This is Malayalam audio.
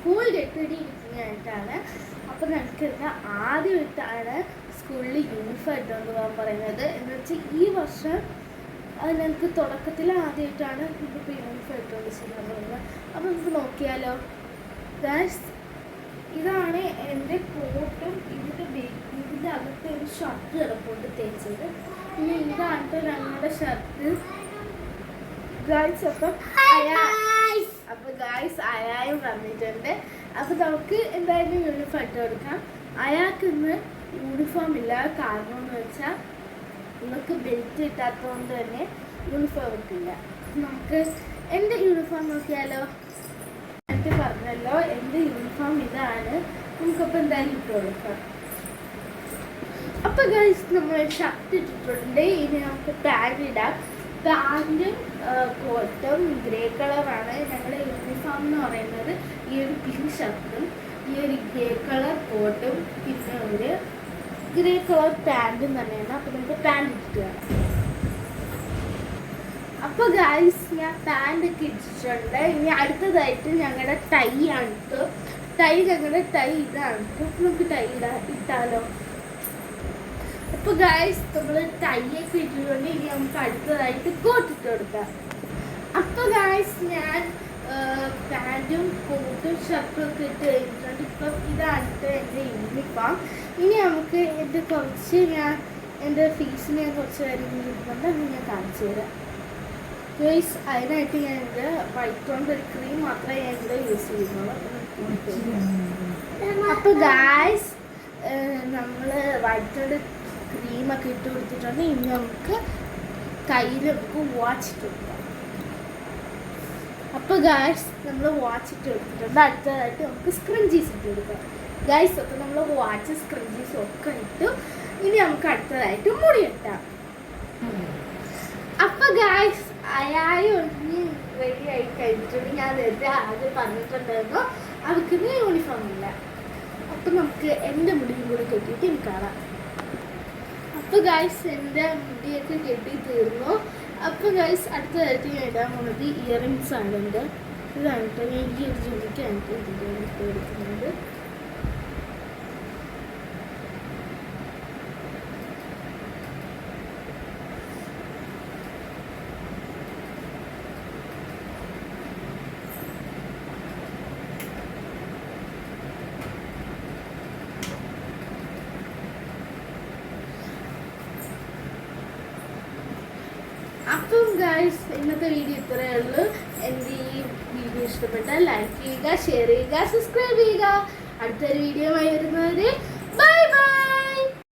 School get ഇരിക്കുന്നതായിട്ടാണ്. അപ്പോൾ ഞങ്ങൾക്ക് ഇന്ന് ആദ്യമായിട്ടാണ് സ്കൂളിൽ യൂണിഫോം ഇട്ടുകൊണ്ട് പോകാൻ പറയുന്നത്. എന്ന് വെച്ചാൽ ഈ വർഷം അത് ഞങ്ങൾക്ക് തുടക്കത്തിൽ ആദ്യമായിട്ടാണ് ഇതിപ്പോൾ യൂണിഫോം ഇട്ടുകൊണ്ട് ചെയ്യാൻ പറയുന്നത്. അപ്പോൾ നമുക്ക് നോക്കിയാലോ ഗൈസ്. ഇതാണ് എൻ്റെ കോട്ടും ഇതിൻ്റെ അകത്ത് ഒരു ഷർട്ട് കിടപ്പുണ്ട് തേച്ചത്. പിന്നെ ഇതാണ് ഞങ്ങളുടെ ഷർട്ട് ഗൈസ്. അപ്പം ഗൈസ് അയായും വന്നിട്ടുണ്ട്. അപ്പം നമുക്ക് എന്തായാലും യൂണിഫോം ഇട്ട് കൊടുക്കാം. അയാൾക്ക് ഇന്ന് യൂണിഫോം ഇല്ല. കാരണം എന്ന് വെച്ചാൽ നമുക്ക് ബെൽറ്റ് ഇട്ടാത്തതുകൊണ്ട് തന്നെ യൂണിഫോം ഇട്ടില്ല. നമുക്ക് എൻ്റെ യൂണിഫോം നോക്കിയാലോ. എനിക്ക് പറഞ്ഞല്ലോ എൻ്റെ യൂണിഫോം ഇതാണ്. നമുക്കപ്പോൾ എന്തായാലും ഇട്ട് കൊടുക്കാം. അപ്പോൾ ഗൈസ് നമ്മൾ ഷർട്ട് ഇട്ടിട്ടുണ്ട്. ഇനി നമുക്ക് പാൻറ് ഇടാം. പാൻറ്റും കോട്ടും ഗ്രേ കളറാണ് ഞങ്ങളുടെ യൂണിഫോം എന്ന് പറയുന്നത്. ഈ ഒരു പിങ്ക് ഷർട്ടും ഈ ഒരു ഗ്രേ കളർ കോട്ടും പിന്നെ ഒരു ഗ്രേ കളർ പാൻറ്റും തന്നെയാണ്. അപ്പോൾ നമുക്ക് പാൻറ് ഇട്ടിട്ട് വേണം. അപ്പോൾ ഗൈസ് ഞാൻ പാൻറ്റൊക്കെ ഇട്ടിട്ടുണ്ട്. ഇനി അടുത്തതായിട്ട് ഞങ്ങളുടെ ടൈ ആണ്. ഞങ്ങളുടെ ടൈ ഇതാണ്. നമുക്ക് ടൈ ഇട്ടാലോ. അപ്പോൾ ഗൈസ് നമ്മൾ ടൈയൊക്കെ ഇട്ടിട്ടുണ്ട്. ഇനി നമുക്ക് അടുത്തതായിട്ട് കോട്ട് ഇട്ട് കൊടുക്കാം. അപ്പോൾ ഗൈസ് ഞാൻ പാൻറ്റും കോട്ടും ഷർട്ടും ഒക്കെ ഇട്ട് കഴിഞ്ഞിട്ടുണ്ട്. ഇപ്പം ഇതാണ് എൻ്റെ യൂണിഫോം. ഇനി നമുക്ക് എൻ്റെ ഫീസിന് ഞാൻ കുറച്ച് കാര്യങ്ങൾ ഇട്ടിട്ടുണ്ട്. അത് ഞാൻ കാണിച്ചു തരാം ഗൈസ്. അതിനായിട്ട് ഞാൻ എൻ്റെ വൈറ്റ് കൊണ്ട് ഒരു ക്രീം മാത്രമേ ഞാൻ ഇവിടെ യൂസ് ചെയ്യുന്നുള്ളൂ. അപ്പോൾ ഗൈസ് നമ്മൾ വൈറ്റ് കൊണ്ട് ക്രീമൊക്കെ ഇട്ട് കൊടുത്തിട്ടുണ്ട്. ഇനി നമുക്ക് കയ്യിൽ നമുക്ക് വാച്ച് ഇട്ട് കൊടുക്കാം. അപ്പോൾ ഗൈസ് നമ്മൾ വാച്ച് ഇട്ട് കൊടുത്തിട്ടുണ്ട്. അടുത്തതായിട്ട് നമുക്ക് സ്ക്രഞ്ചീസ് ഇട്ട് കൊടുക്കാം ഗൈസ്. അപ്പോൾ നമ്മൾ വാച്ച് സ്ക്രഞ്ചീസും ഒക്കെ ഇട്ടു. ഇനി നമുക്ക് അടുത്തതായിട്ട് മുടി ഇട്ടാം. അപ്പോൾ ഗൈസ് അയാളും ഒന്ന് റെഡി ആയി കഴിഞ്ഞിട്ടുണ്ട്. ഞാൻ നേരത്തെ ആദ്യം പറഞ്ഞിട്ടുണ്ടായിരുന്നു അവർക്കിന്ന് യൂണിഫോം ഇല്ല. അപ്പം നമുക്ക് എൻ്റെ മുടിയും കൂടി കെട്ടിയിട്ട് എനിക്ക് കാണാം. അപ്പോൾ ഗൈസ് എൻ്റെ മുടിയൊക്കെ കെട്ടി തീർന്നു. അപ്പോൾ ഗൈസ് അടുത്തതായിട്ട് ഞാൻ ഇടാൻ പോകുന്നത് ഇയറിങ്സ് ആണ്. എൻ്റെ ഇതാണ് കേട്ടോ. ഞാൻ ഈ ഒരു ജോലിക്കാണ് ഇതിൻ്റെ എടുക്കുന്നത്. അപ്പം ഗൈസ് ഇന്നത്തെ വീഡിയോ ഇത്രയേ ഉള്ളൂ. എൻ്റെ ഈ വീഡിയോ ഇഷ്ടപ്പെട്ടാൽ ലൈക്ക് ചെയ്യുക, ഷെയർ ചെയ്യുക, സബ്സ്ക്രൈബ് ചെയ്യുക. അടുത്തൊരു വീഡിയോ ആയി വരുന്നവരെ